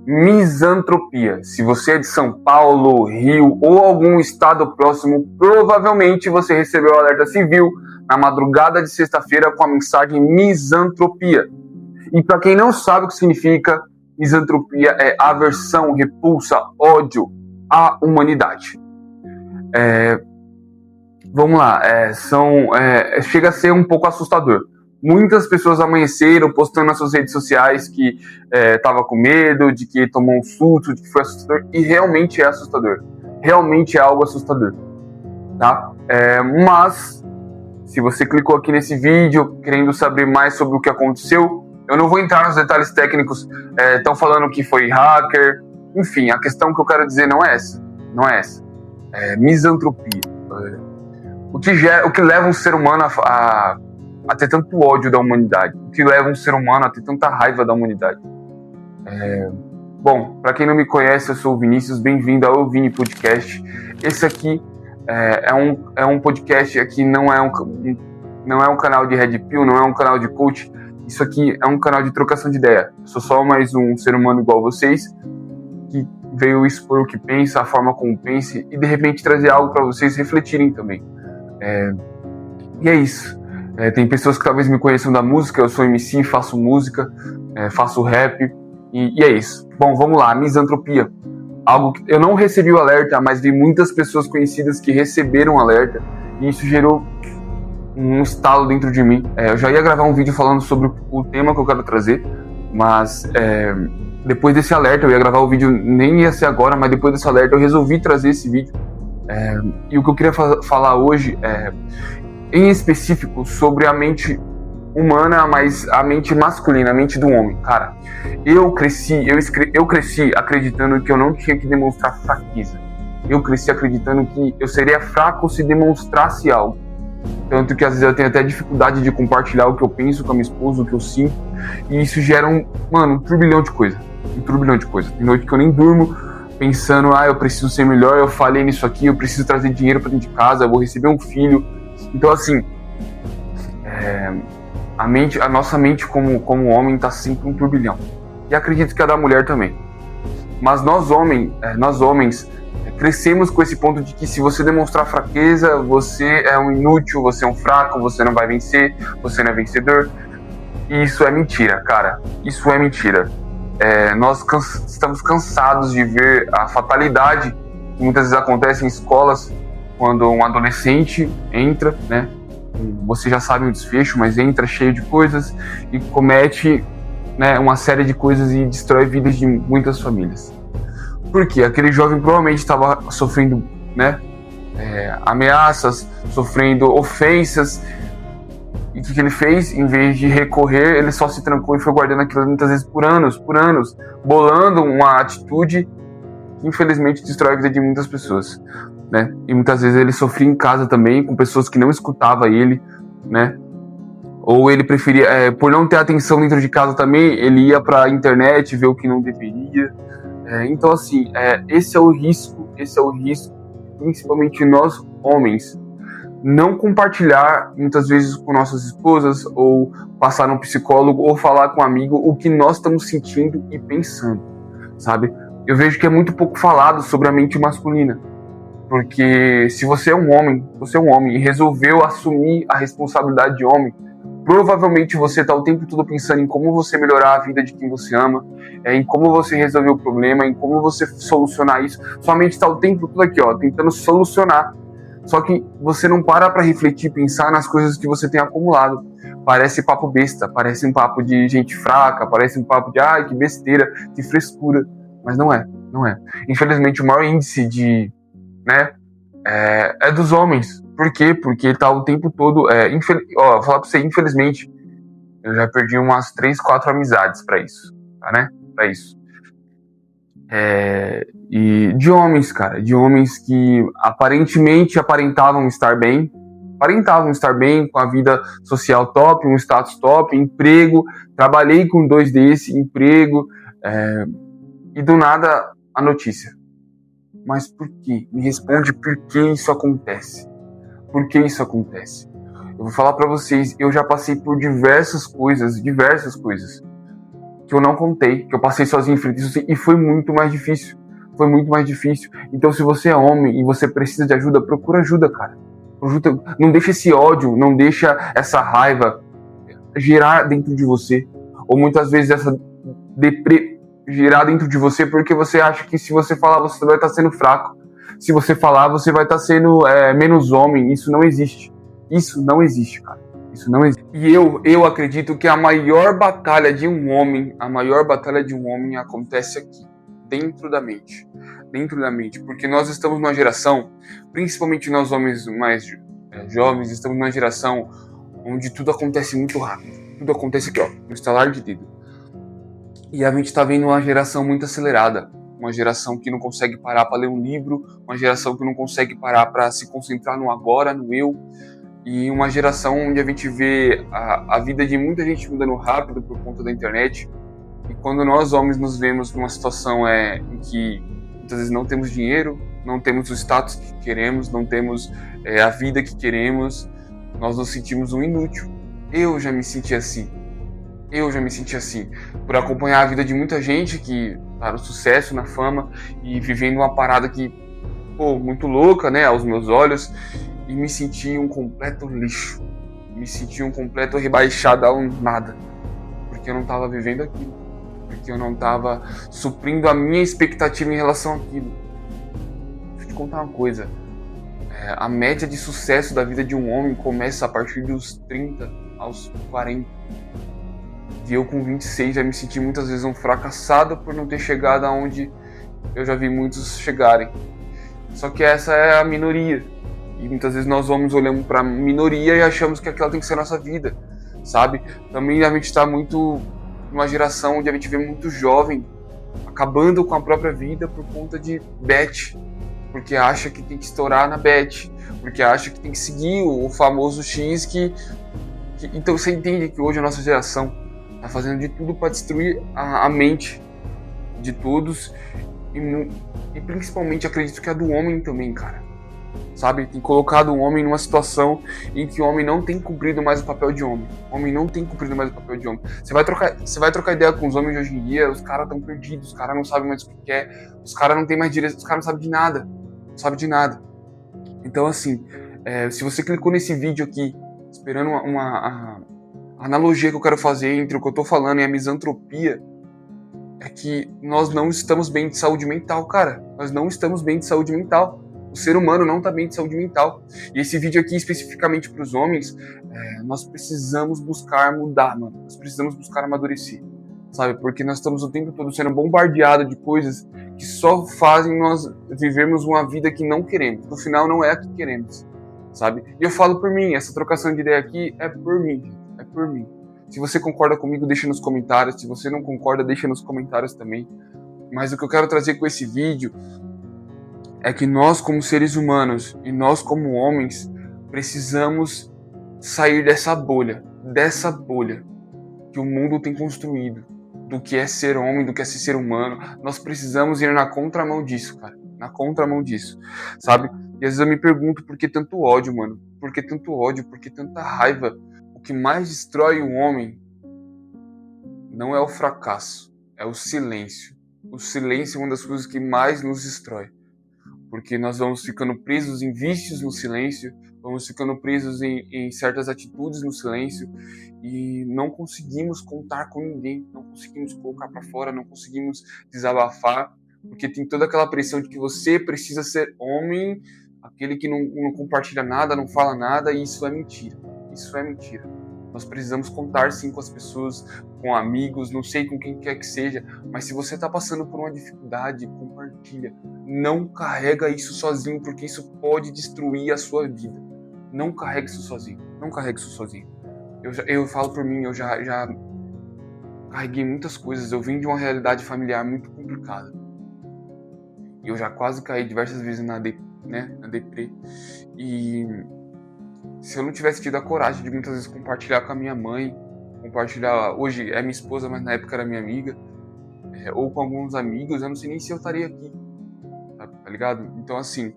Misantropia. Se você é de São Paulo, Rio ou algum estado próximo, provavelmente você recebeu o alerta civil na madrugada de sexta-feira com a mensagem misantropia. E para quem não sabe o que significa, misantropia é aversão, repulsa, ódio à humanidade. Vamos lá, chega a ser um pouco assustador. Muitas pessoas amanheceram postando nas suas redes sociais que estava com medo, de que tomou um susto, de que foi assustador, e realmente é assustador. Realmente é algo assustador, tá? Mas, se você clicou aqui nesse vídeo querendo saber mais sobre o que aconteceu, eu não vou entrar nos detalhes técnicos. Estão falando que foi hacker, enfim, a questão que eu quero dizer não é essa. É misantropia. O que leva um ser humano a ter tanto ódio da humanidade, o que leva um ser humano a ter tanta raiva da humanidade. Bom, para quem não me conhece, eu sou o Vinícius, bem-vindo ao Vini Podcast. Esse aqui é um podcast, aqui não é um canal de Red Pill, não é um canal de coach, isso aqui é um canal de trocação de ideia. Eu sou só mais um ser humano igual vocês, que veio expor o que pensa, a forma como pensa, e de repente trazer algo para vocês refletirem também. E é isso. Tem pessoas que talvez me conheçam da música, eu sou MC, faço música, faço rap, e é isso. Bom, vamos lá, misantropia. Algo que eu não recebi o alerta, mas vi muitas pessoas conhecidas que receberam o alerta, e isso gerou um estalo dentro de mim. Eu já ia gravar um vídeo falando sobre o tema que eu quero trazer, mas depois desse alerta, eu ia gravar o vídeo, nem ia ser agora, mas depois desse alerta eu resolvi trazer esse vídeo. E o que eu queria falar hoje em específico sobre a mente humana, mas a mente masculina, a mente do homem. Cara, eu cresci acreditando que eu não tinha que demonstrar fraqueza. Eu cresci acreditando que eu seria fraco se demonstrasse algo. Tanto que às vezes eu tenho até dificuldade de compartilhar o que eu penso com a minha esposa, o que eu sinto. E isso gera um turbilhão de coisa. Tem noite que eu nem durmo pensando, eu preciso ser melhor, eu falhei nisso aqui, eu preciso trazer dinheiro para dentro de casa, eu vou receber um filho. Então, assim, a nossa mente como homem está sempre um turbilhão. E acredito que a da mulher também. Mas nós homens, crescemos com esse ponto de que se você demonstrar fraqueza, você é um inútil, você é um fraco, você não vai vencer, você não é vencedor. E isso é mentira, cara. Isso é mentira. Nós estamos cansados de ver a fatalidade que muitas vezes acontece em escolas quando um adolescente entra, né? Você já sabe o desfecho, mas entra cheio de coisas e comete, né, uma série de coisas e destrói vidas de muitas famílias. Por quê? Aquele jovem provavelmente estava sofrendo, né, ameaças, sofrendo ofensas. E o que ele fez? Em vez de recorrer, ele só se trancou e foi guardando aquilo muitas vezes por anos, bolando uma atitude que infelizmente destrói a vida de muitas pessoas, né? E muitas vezes ele sofria em casa também, com pessoas que não escutavam ele, né? Ou ele preferia, por não ter atenção dentro de casa também, ele ia para a internet ver o que não deveria. Então, assim, esse é o risco, principalmente nós homens, não compartilhar muitas vezes com nossas esposas, ou passar num psicólogo, ou falar com um amigo o que nós estamos sentindo e pensando, sabe? Eu vejo que é muito pouco falado sobre a mente masculina, porque se você é um homem e resolveu assumir a responsabilidade de homem, provavelmente você está o tempo todo pensando em como você melhorar a vida de quem você ama, em como você resolver o problema, em como você solucionar isso. Sua mente está o tempo todo aqui, tentando solucionar. Só que você não para refletir, pensar nas coisas que você tem acumulado. Parece papo besta, parece um papo de gente fraca, parece um papo de que besteira, que frescura. Mas não é. Infelizmente, o maior índice é dos homens. Por quê? Porque tá o tempo todo... vou falar pra você, infelizmente, eu já perdi umas 3, 4 amizades pra isso, tá, né? Pra isso. E de homens, cara, que aparentemente aparentavam estar bem com a vida social top, um status top, emprego, trabalhei com 2 desse, emprego, e do nada a notícia. Mas por quê? Me responde por que isso acontece. Por que isso acontece? Eu vou falar pra vocês, eu já passei por diversas coisas, que que eu não contei, que eu passei sozinho enfrentando isso e foi muito mais difícil. Foi muito mais difícil. Então, se você é homem e você precisa de ajuda, procura ajuda, cara. Não deixa esse ódio, não deixa essa raiva gerar dentro de você. Ou muitas vezes essa deprê gerar dentro de você porque você acha que se você falar, você vai estar sendo fraco. Se você falar, você vai estar sendo menos homem. Isso não existe. Isso não existe, cara. Isso não existe. E eu acredito que a maior batalha de um homem acontece aqui, dentro da mente. Dentro da mente. Porque nós estamos numa geração, principalmente nós homens mais jovens, estamos numa geração onde tudo acontece muito rápido. Tudo acontece aqui, ó, no estalar de dedo. E a gente está vendo uma geração muito acelerada. Uma geração que não consegue parar para ler um livro, uma geração que não consegue parar para se concentrar no agora, no eu, e uma geração onde a gente vê a vida de muita gente mudando rápido por conta da internet. E quando nós homens nos vemos numa situação em que muitas vezes não temos dinheiro, não temos o status que queremos, não temos a vida que queremos, nós nos sentimos um inútil. Eu já me senti assim. Por acompanhar a vida de muita gente que tá no sucesso, na fama e vivendo uma parada que, muito louca, né, aos meus olhos, e me senti um completo lixo. Me senti um completo rebaixado a um nada. Porque eu não tava vivendo aquilo. Porque eu não tava suprindo a minha expectativa em relação àquilo. Deixa eu te contar uma coisa. A média de sucesso da vida de um homem começa a partir dos 30 aos 40. E eu com 26 já me senti muitas vezes um fracassado por não ter chegado aonde eu já vi muitos chegarem. Só que essa é a minoria. E muitas vezes nós homens olhamos para a minoria e achamos que aquela tem que ser a nossa vida, sabe? Também a gente está muito numa geração onde a gente vê muito jovem acabando com a própria vida por conta de bet. Porque acha que tem que estourar na bet. Porque acha que tem que seguir o famoso X que... Então você entende que hoje a nossa geração tá fazendo de tudo para destruir a mente de todos e principalmente acredito que a do homem também, cara. Sabe? Tem colocado o homem numa situação em que o homem não tem cumprido mais o papel de homem. O homem não tem cumprido mais o papel de homem. Você vai trocar ideia com os homens de hoje em dia, os caras estão perdidos, os caras não sabem mais o que quer, os caras não têm mais direito, os caras não sabem de nada. Não sabem de nada. Então, assim, se você clicou nesse vídeo aqui, esperando a analogia que eu quero fazer entre o que eu tô falando e a misantropia, é que nós não estamos bem de saúde mental, cara. Nós não estamos bem de saúde mental. O ser humano não tá bem de saúde mental. E esse vídeo aqui, especificamente para os homens, nós precisamos buscar mudar, mano. Nós precisamos buscar amadurecer, sabe? Porque nós estamos o tempo todo sendo bombardeados de coisas que só fazem nós vivermos uma vida que não queremos. No final, não é a que queremos, sabe? E eu falo por mim, essa trocação de ideia aqui é por mim, gente. É por mim. Se você concorda comigo, deixa nos comentários. Se você não concorda, deixa nos comentários também. Mas o que eu quero trazer com esse vídeo é que nós, como seres humanos e nós, como homens, precisamos sair dessa bolha que o mundo tem construído, do que é ser homem, do que é ser humano. Nós precisamos ir na contramão disso, cara. Na contramão disso, sabe? E às vezes eu me pergunto por que tanto ódio, mano? Por que tanto ódio? Por que tanta raiva? O que mais destrói o homem não é o fracasso, é o silêncio. O silêncio é uma das coisas que mais nos destrói. Porque nós vamos ficando presos em vícios no silêncio, vamos ficando presos em certas atitudes no silêncio e não conseguimos contar com ninguém, não conseguimos colocar para fora, não conseguimos desabafar, porque tem toda aquela pressão de que você precisa ser homem, aquele que não compartilha nada, não fala nada, e isso é mentira. Isso é mentira. Nós precisamos contar sim com as pessoas, com amigos, não sei com quem quer que seja, mas se você está passando por uma dificuldade, compartilha. Não carrega isso sozinho, porque isso pode destruir a sua vida. Não carregue isso sozinho. Não carregue isso sozinho. Eu falo por mim, eu já carreguei muitas coisas. Eu vim de uma realidade familiar muito complicada. E eu já quase caí diversas vezes na deprê. E se eu não tivesse tido a coragem de muitas vezes compartilhar com a minha mãe, hoje é minha esposa, mas na época era minha amiga, ou com alguns amigos, eu não sei nem se eu estaria aqui, tá ligado? Então, assim,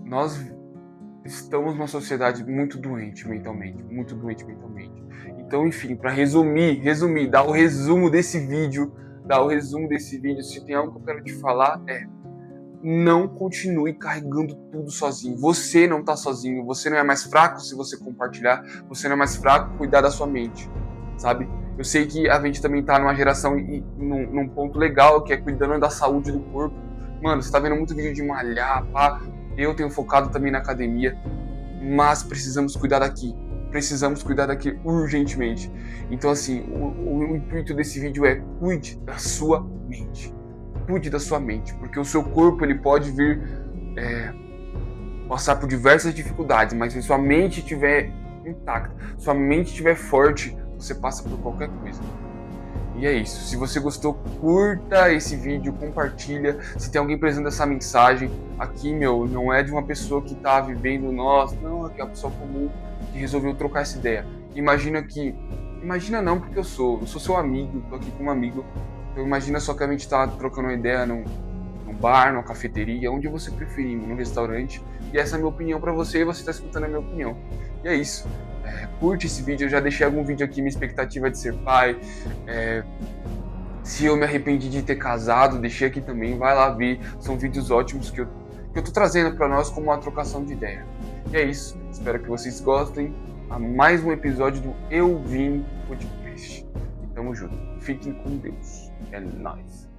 nós estamos numa sociedade muito doente mentalmente, Então, enfim, para resumir, dar o resumo desse vídeo, se tem algo que eu quero te falar não continue carregando tudo sozinho. Você não tá sozinho, você não é mais fraco se você compartilhar, você não é mais fraco cuidar da sua mente, sabe? Eu sei que a gente também tá numa geração e num ponto legal, que é cuidando da saúde do corpo. Mano, você tá vendo muito vídeo de malhar, pá. Eu tenho focado também na academia, mas precisamos cuidar daqui urgentemente. Então, assim, o intuito desse vídeo é cuide da sua mente. Cuide da sua mente, porque o seu corpo ele pode vir passar por diversas dificuldades, mas se sua mente estiver intacta, sua mente estiver forte, você passa por qualquer coisa. E é isso. Se você gostou, curta esse vídeo, compartilha. Se tem alguém precisando dessa mensagem, aqui, não é de uma pessoa que tá vivendo, não, aqui é uma pessoa comum que resolveu trocar essa ideia. Imagina não, porque eu sou seu amigo, tô aqui como amigo. Então imagina só que a gente tá trocando uma ideia num bar, numa cafeteria, onde você preferir, num restaurante. E essa é a minha opinião pra você e você tá escutando a minha opinião. E é isso. Curte esse vídeo, eu já deixei algum vídeo aqui, minha expectativa de ser pai. Se eu me arrependi de ter casado, deixei aqui também, vai lá ver. São vídeos ótimos que eu tô trazendo pra nós como uma trocação de ideia. E é isso. Espero que vocês gostem. A mais um episódio do Eu Vim Podcast. E tamo junto. Fiquem com Deus. É nóis.